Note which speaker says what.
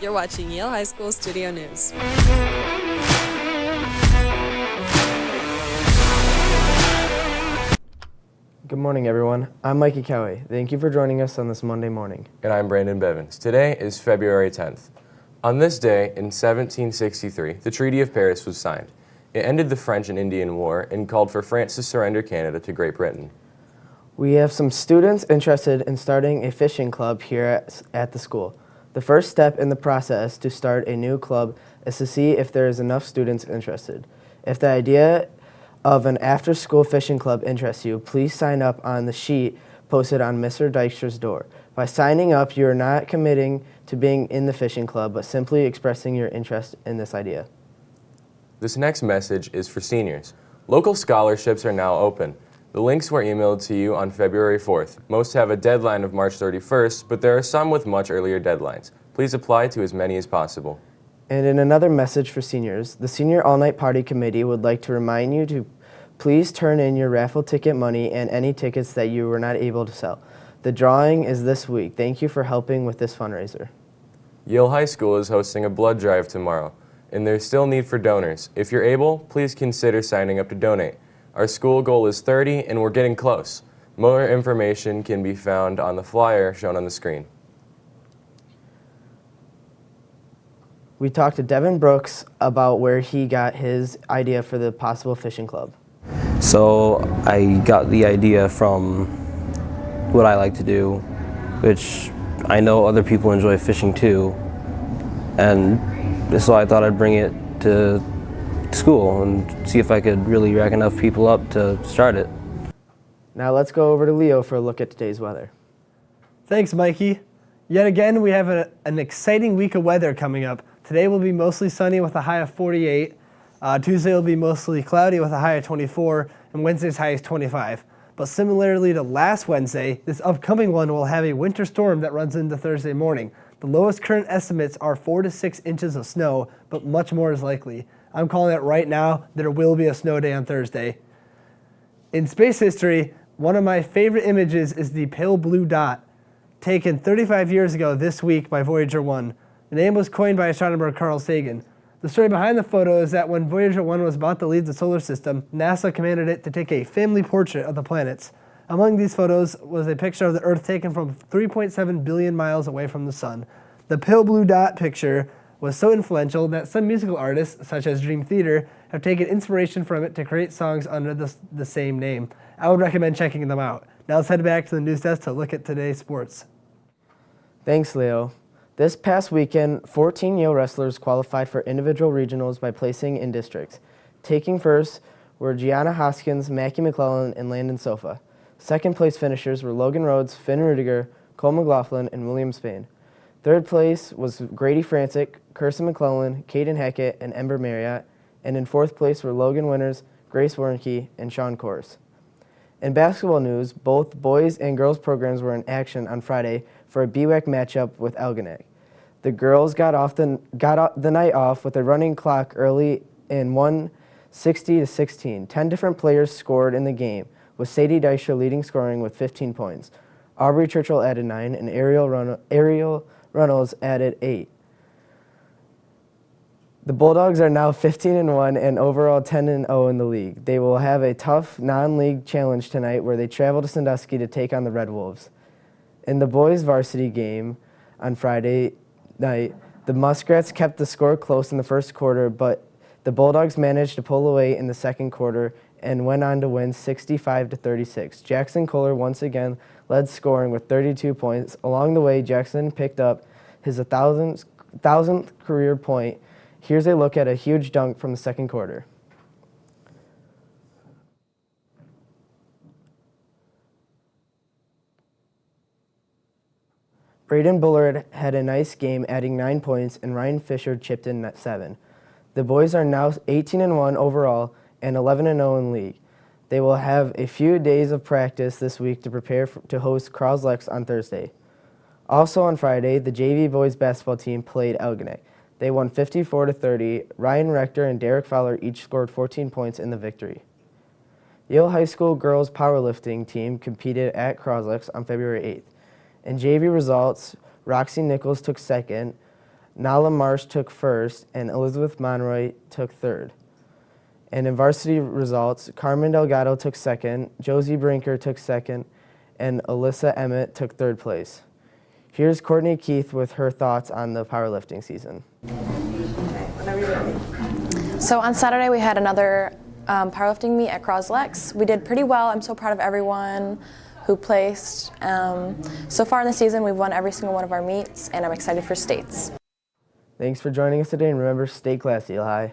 Speaker 1: You're watching Yale High School Studio News.
Speaker 2: Good morning, everyone. I'm Mikey Cowie. Thank you for joining us on this Monday morning.
Speaker 3: And I'm Brandon Bevins. Today is February 10th. On this day, in 1763, the Treaty of Paris was signed. It ended the French and Indian War and called for France to surrender Canada to Great Britain.
Speaker 2: We have some students interested in starting a fishing club here at the school. The first step in the process to start a new club is to see if there is enough students interested. If the idea of an after-school fishing club interests you, please sign up on the sheet posted on Mr. Dykstra's door. By signing up, you are not committing to being in the fishing club, but simply expressing your interest in this idea.
Speaker 3: This next message is for seniors. Local scholarships are now open. The links were emailed to you on February 4th. Most have a deadline of March 31st, but there are some with much earlier deadlines. Please apply to as many as possible.
Speaker 2: And in another message for seniors, the Senior All-Night Party Committee would like to remind you to please turn in your raffle ticket money and any tickets that you were not able to sell. The drawing is this week. Thank you for helping with this fundraiser.
Speaker 3: Yale High School is hosting a blood drive tomorrow, and there's still need for donors. If you're able, please consider signing up to donate. Our school goal is 30, and we're getting close. More information can be found on the flyer shown on the screen.
Speaker 2: We talked to Devin Brooks about where he got his idea for the possible fishing club.
Speaker 4: So I got the idea from what I like to do, which I know other people enjoy fishing too, and so I thought I'd bring it to school and see if I could really rack enough people up to start it.
Speaker 2: Now let's go over to Leo for a look at today's weather.
Speaker 5: Thanks, Mikey. Yet again, we have an exciting week of weather coming up. Today will be mostly sunny with a high of 48. Tuesday will be mostly cloudy with a high of 24, and Wednesday's high is 25. But similarly to last Wednesday, this upcoming one will have a winter storm that runs into Thursday morning. The lowest current estimates are 4 to 6 inches of snow, but much more is likely. I'm calling it right now, there will be a snow day on Thursday. In space history, one of my favorite images is the pale blue dot, taken 35 years ago this week by Voyager 1. The name was coined by astronomer Carl Sagan. The story behind the photo is that when Voyager 1 was about to leave the solar system, NASA commanded it to take a family portrait of the planets. Among these photos was a picture of the Earth taken from 3.7 billion miles away from the sun. The pale blue dot picture was so influential that some musical artists, such as Dream Theater, have taken inspiration from it to create songs under the same name. I would recommend checking them out. Now let's head back to the news desk to look at today's sports.
Speaker 2: Thanks, Leo. This past weekend, 14 Yale wrestlers qualified for individual regionals by placing in districts. Taking first were Gianna Hoskins, Mackie McClellan, and Landon Sofa. Second place finishers were Logan Rhodes, Finn Rudiger, Cole McLaughlin, and William Spain. Third place was Grady Francic, Kirsten McClellan, Caden Hackett, and Ember Marriott. And in fourth place were Logan Winters, Grace Warnke, and Sean Kors. In basketball news, both boys and girls programs were in action on Friday for a BWAC matchup with Algonac. The girls got the night off with a running clock early and won 60-16. 10 different players scored in the game, with Sadie Dystra leading scoring with 15 points. Aubrey Churchill added 9, and Ariel Reynolds added 8. The Bulldogs are now 15-1 and overall 10-0 in the league. They will have a tough non-league challenge tonight where they travel to Sandusky to take on the Red Wolves. In the boys' varsity game on Friday night, the Muskrats kept the score close in the first quarter, but the Bulldogs managed to pull away in the second quarter and went on to win 65-36. Jackson Kohler once again led scoring with 32 points. Along the way, Jackson picked up his 1,000th career point. Here's a look at a huge dunk from the second quarter. Braden Bullard had a nice game, adding 9 points, and Ryan Fisher chipped in at 7. The boys are now 18-1 overall and 11-0 in league. They will have a few days of practice this week to prepare to host Croslex on Thursday. Also on Friday, the JV boys basketball team played Algonac. They won 54-30. Ryan Rector and Derek Fowler each scored 14 points in the victory. Yale High School girls powerlifting team competed at Croslex on February 8th. In JV results, Roxy Nichols took second, Nala Marsh took first, and Elizabeth Monroy took third. And in varsity results, Carmen Delgado took second, Josie Brinker took second, and Alyssa Emmett took third place. Here's Courtney Keith with her thoughts on the powerlifting season.
Speaker 6: So on Saturday we had another powerlifting meet at Croslex. We did pretty well. I'm so proud of everyone who placed. So far in the season we've won every single one of our meets, and I'm excited for states.
Speaker 2: Thanks for joining us today, and remember, stay classy, Lehigh.